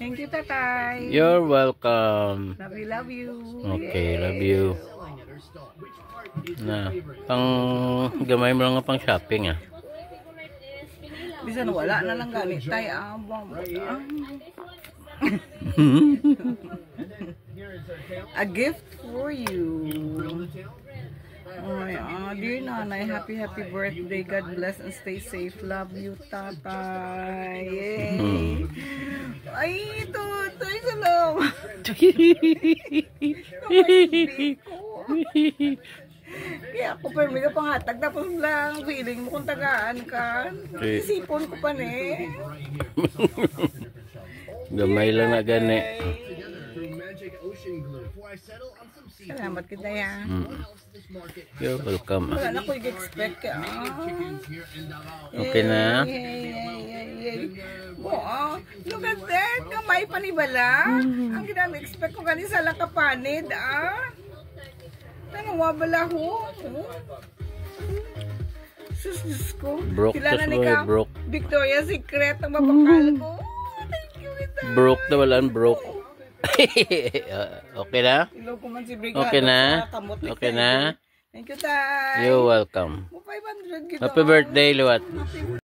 Thank you, tatay. You're welcome. Love you. Okay, love you. Na, pang gamay mo lang pang shopping ah. Bisan wala na lang ganit tay. A gift for you. Dear nanay, happy birthday. God bless and stay safe. Love you, tatay. Yay. Ay, ito. Tay, salamat. Kaya ako permito pangatag. Tapos lang, feeling mo kung tagaan ka. Isipon ko pa ne. Gamay lang na gani. Salamat kita ya. You're welcome. Wala na ko i-expect ka. Okay na? Look at that. Kamay panibala. Ang ginami-expect ko kanisa lang kapanid. Tanawa bala ho. Sus ko. Broke Kilala tas ni mo ka. broke. Victoria's Secret ang mapakal ko. Thank you kita. Broke na wala, broke. Okay na? Okay na? Okay na? Thank you, tay. You're welcome. Mo 500 kita. Happy birthday, Luwat.